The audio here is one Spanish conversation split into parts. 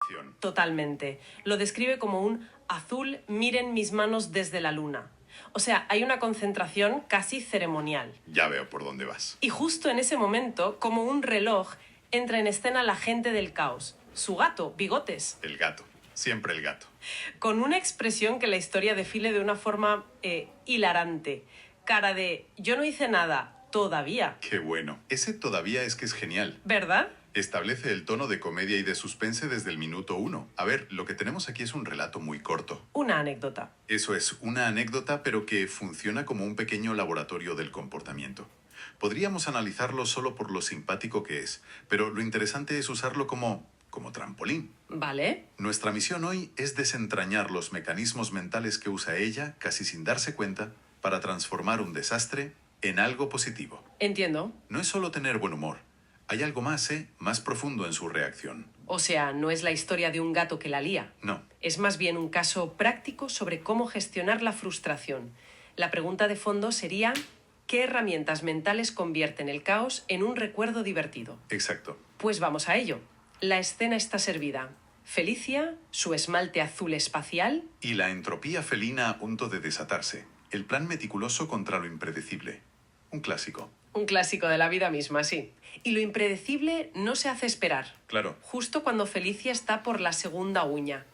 concentración. Totalmente. Lo describe como un azul, miren mis manos desde la luna. O sea, hay una concentración casi ceremonial. Ya veo por dónde vas. Y justo en ese momento, como un reloj, entra en escena la gente del caos. Su gato, Bigotes. El gato. Siempre el gato. Con una expresión que la historia define de una forma hilarante. Cara de, yo no hice nada, todavía. Qué bueno. Ese todavía es que es genial. ¿Verdad? Establece el tono de comedia y de suspense desde el minuto 1. A ver, lo que tenemos aquí es un relato muy corto. Una anécdota. Eso es, una anécdota, pero que funciona como un pequeño laboratorio del comportamiento. Podríamos analizarlo solo por lo simpático que es, pero lo interesante es usarlo como trampolín. ¿Vale? Nuestra misión hoy es desentrañar los mecanismos mentales que usa ella, casi sin darse cuenta, para transformar un desastre en algo positivo. Entiendo. No es solo tener buen humor. Hay algo más, más profundo en su reacción. O sea, no es la historia de un gato que la lía. No. Es más bien un caso práctico sobre cómo gestionar la frustración. La pregunta de fondo sería, ¿qué herramientas mentales convierten el caos en un recuerdo divertido? Exacto. Pues vamos a ello. La escena está servida. Felicia, su esmalte azul espacial. Y la entropía felina a punto de desatarse. El plan meticuloso contra lo impredecible. Un clásico. Un clásico de la vida misma, sí. Y lo impredecible no se hace esperar. Claro. Justo cuando Felicia está por la segunda uña.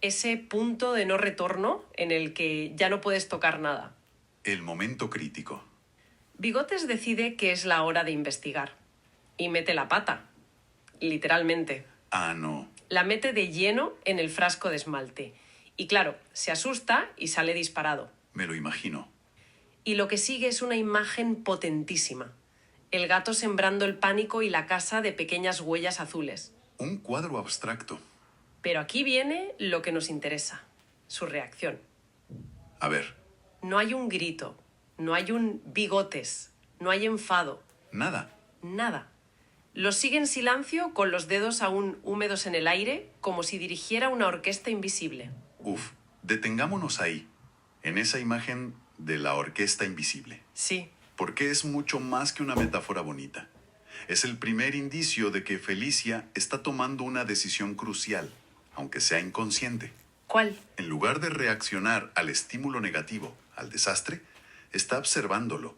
Ese punto de no retorno en el que ya no puedes tocar nada. El momento crítico. Bigotes decide que es la hora de investigar. Y mete la pata. Literalmente. Ah, no. La mete de lleno en el frasco de esmalte. Y claro, se asusta y sale disparado. Me lo imagino. Y lo que sigue es una imagen potentísima. El gato sembrando el pánico y la casa de pequeñas huellas azules. Un cuadro abstracto. Pero aquí viene lo que nos interesa. Su reacción. A ver. No hay un grito. No hay un bigotes. No hay enfado. Nada. Nada. Lo sigue en silencio con los dedos aún húmedos en el aire, como si dirigiera una orquesta invisible. Uf. Detengámonos ahí. En esa imagen de la orquesta invisible. Sí. Porque es mucho más que una metáfora bonita. Es el primer indicio de que Felicia está tomando una decisión crucial, aunque sea inconsciente. ¿Cuál? En lugar de reaccionar al estímulo negativo, al desastre, está observándolo.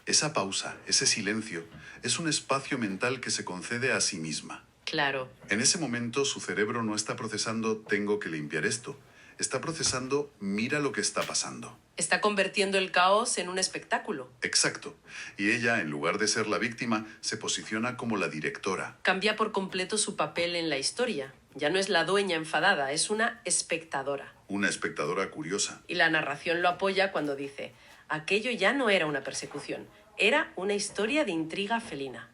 Esa pausa, ese silencio, es un espacio mental que se concede a sí misma. Claro. En ese momento su cerebro no está procesando tengo que limpiar esto. Está procesando mira lo que está pasando. Está convirtiendo el caos en un espectáculo. Exacto. Y ella, en lugar de ser la víctima, se posiciona como la directora. Cambia por completo su papel en la historia. Ya no es la dueña enfadada, es una espectadora. Una espectadora curiosa. Y la narración lo apoya cuando dice, aquello ya no era una persecución, era una historia de intriga felina.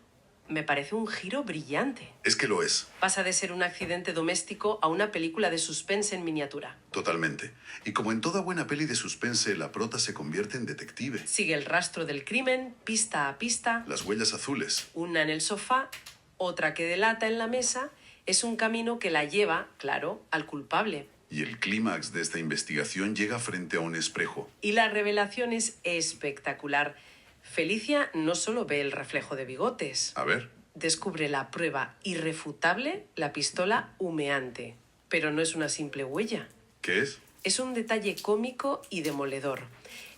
Me parece un giro brillante. Es que lo es. Pasa de ser un accidente doméstico a una película de suspense en miniatura. Totalmente. Y como en toda buena peli de suspense, la prota se convierte en detective. Sigue el rastro del crimen, pista a pista. Las huellas azules. Una en el sofá, otra que delata en la mesa. Es un camino que la lleva, claro, al culpable. Y el clímax de esta investigación llega frente a un espejo. Y la revelación es espectacular. Felicia no solo ve el reflejo de Bigotes. A ver. Descubre la prueba irrefutable, la pistola humeante. Pero no es una simple huella. ¿Qué es? Es un detalle cómico y demoledor.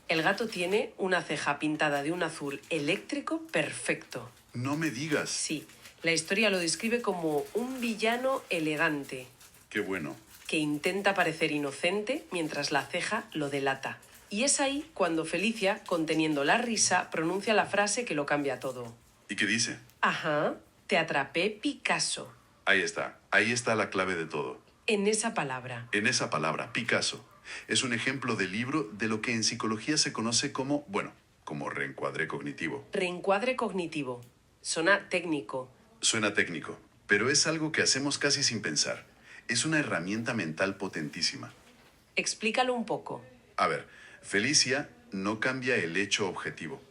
El gato tiene una ceja pintada de un azul eléctrico perfecto. No me digas. Sí, la historia lo describe como un villano elegante. Qué bueno. Que intenta parecer inocente mientras la ceja lo delata. Y es ahí cuando Felicia, conteniendo la risa, pronuncia la frase que lo cambia todo. ¿Y qué dice? Ajá, te atrapé, Picasso. Ahí está la clave de todo. En esa palabra. En esa palabra, Picasso. Es un ejemplo de libro de lo que en psicología se conoce como reencuadre cognitivo. Reencuadre cognitivo. Suena técnico. Suena técnico, pero es algo que hacemos casi sin pensar. Es una herramienta mental potentísima. Explícalo un poco. A ver, Felicia no cambia el hecho objetivo.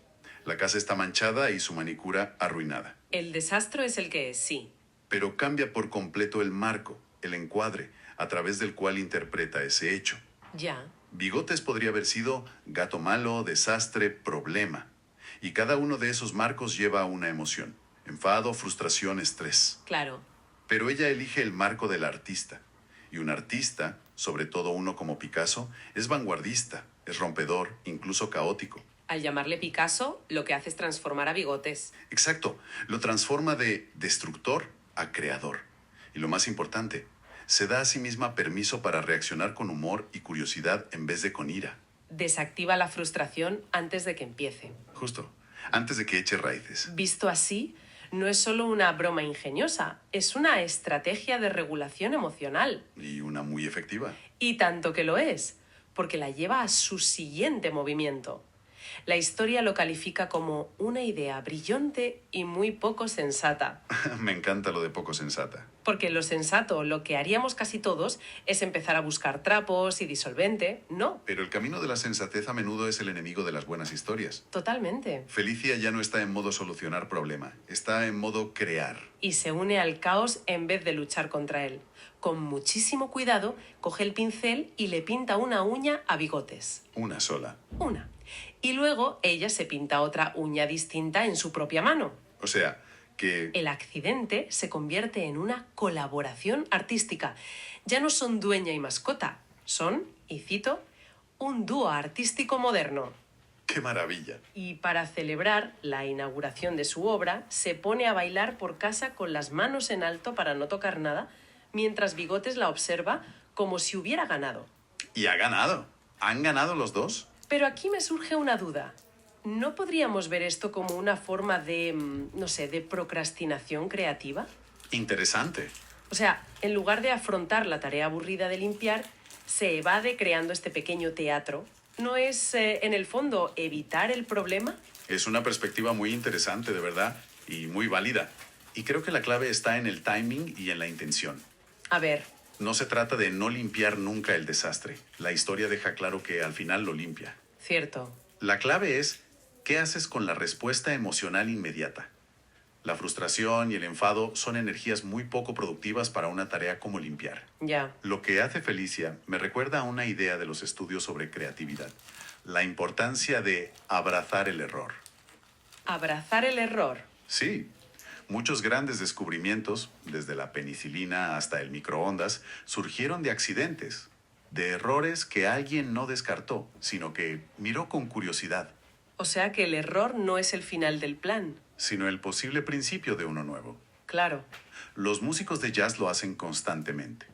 La casa está manchada y su manicura arruinada. El desastre es el que es, sí. Pero cambia por completo el marco, el encuadre, a través del cual interpreta ese hecho. Ya. Bigotes podría haber sido gato malo, desastre, problema. Y cada uno de esos marcos lleva a una emoción. Enfado, frustración, estrés. Claro. Pero ella elige el marco del artista. Y un artista, sobre todo uno como Picasso, es vanguardista, es rompedor, incluso caótico. Al llamarle Picasso, lo que hace es transformar a Bigotes. Exacto, lo transforma de destructor a creador. Y lo más importante, se da a sí misma permiso para reaccionar con humor y curiosidad en vez de con ira. Desactiva la frustración antes de que empiece. Justo, antes de que eche raíces. Visto así, no es solo una broma ingeniosa, es una estrategia de regulación emocional. Y una muy efectiva. Y tanto que lo es, porque la lleva a su siguiente movimiento. La historia lo califica como una idea brillante y muy poco sensata. Me encanta lo de poco sensata. Porque lo sensato, lo que haríamos casi todos, es empezar a buscar trapos y disolvente. No, Pero el camino de la sensatez a menudo es el enemigo de las buenas historias. totalmente. Felicia ya no está en modo solucionar problema, está en modo crear. Y se une al caos en vez de luchar contra él. Con muchísimo cuidado, coge el pincel y le pinta una uña a Bigotes. Una sola. Una. Y luego ella se pinta otra uña distinta en su propia mano. O sea, que... El accidente se convierte en una colaboración artística. Ya no son dueña y mascota, son, y cito, un dúo artístico moderno. ¡Qué maravilla! Y para celebrar la inauguración de su obra, se pone a bailar por casa con las manos en alto para no tocar nada, mientras Bigotes la observa como si hubiera ganado. Y ha ganado. ¿Han ganado los dos? Pero aquí me surge una duda. ¿No podríamos ver esto como una forma de, no sé, de procrastinación creativa? Interesante. O sea, en lugar de afrontar la tarea aburrida de limpiar, se evade creando este pequeño teatro. ¿No es, en el fondo, evitar el problema? Es una perspectiva muy interesante, de verdad, y muy válida. Y creo que la clave está en el timing y en la intención. A ver, No se trata de no limpiar nunca el desastre. La historia deja claro que al final lo limpia. cierto. La clave es, ¿qué haces con la respuesta emocional inmediata? La frustración y el enfado son energías muy poco productivas para una tarea como limpiar. Ya. Lo que hace Felicia me recuerda a una idea de los estudios sobre creatividad. La importancia de abrazar el error. Abrazar el error. Sí, muchos grandes descubrimientos, desde la penicilina hasta el microondas, surgieron de accidentes, de errores que alguien no descartó, sino que miró con curiosidad, O sea que el error no es el final del plan. sino el posible principio de uno nuevo. Claro. Los músicos de jazz lo hacen constantemente.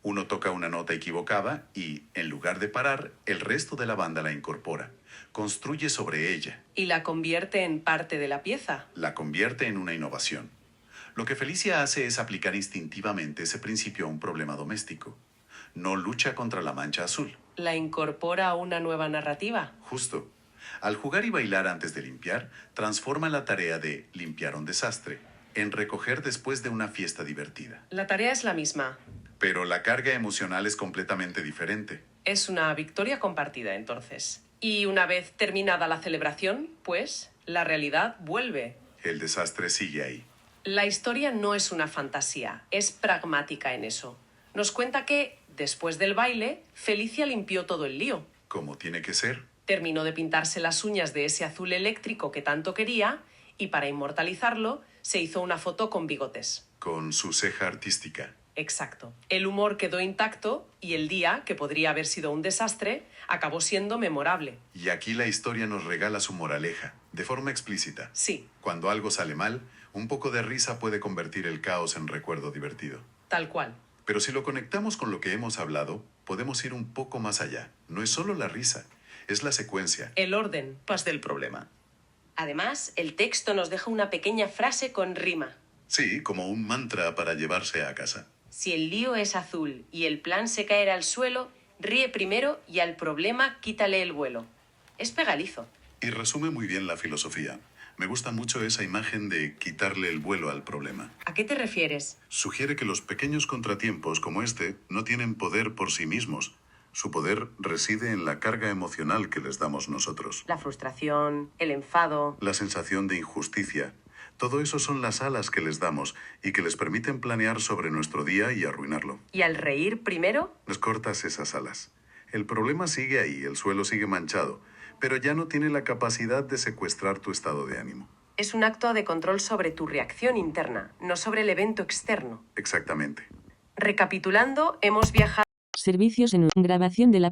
Uno toca una nota equivocada y, en lugar de parar, el resto de la banda la incorpora, construye sobre ella, Y la convierte en parte de la pieza. la convierte en una innovación. Lo que Felicia hace es aplicar instintivamente ese principio a un problema doméstico. No lucha contra la mancha azul. La incorpora a una nueva narrativa. Justo. Al jugar y bailar antes de limpiar, transforma la tarea de limpiar un desastre en recoger después de una fiesta divertida. La tarea es la misma. Pero la carga emocional es completamente diferente. Es una victoria compartida, entonces. Y una vez terminada la celebración, pues, la realidad vuelve. El desastre sigue ahí. La historia no es una fantasía, es pragmática en eso. Nos cuenta que, después del baile, Felicia limpió todo el lío. Como tiene que ser. Terminó de pintarse las uñas de ese azul eléctrico que tanto quería y para inmortalizarlo se hizo una foto con Bigotes. Con su ceja artística. Exacto. El humor quedó intacto y el día, que podría haber sido un desastre, acabó siendo memorable. Y aquí la historia nos regala su moraleja, de forma explícita. Sí, Cuando algo sale mal, un poco de risa puede convertir el caos en recuerdo divertido. tal cual. Pero si lo conectamos con lo que hemos hablado, podemos ir un poco más allá. No es solo la risa, es la secuencia. El orden. Paz del problema. Además, el texto nos deja una pequeña frase con rima. Sí, como un mantra para llevarse a casa. Si el lío es azul y el plan se caerá al suelo, ríe primero y al problema quítale el vuelo. Es pegadizo. Y resume muy bien la filosofía. Me gusta mucho esa imagen de quitarle el vuelo al problema. ¿A qué te refieres? Sugiere que los pequeños contratiempos como este no tienen poder por sí mismos. Su poder reside en la carga emocional que les damos nosotros. La frustración, el enfado. La sensación de injusticia. Todo eso son las alas que les damos y que les permiten planear sobre nuestro día y arruinarlo. ¿Y al reír primero? Les cortas esas alas. El problema sigue ahí, el suelo sigue manchado, pero ya no tiene la capacidad de secuestrar tu estado de ánimo. es un acto de control sobre tu reacción interna, no sobre el evento externo. Exactamente. Recapitulando, hemos viajado. Servicios en grabación de la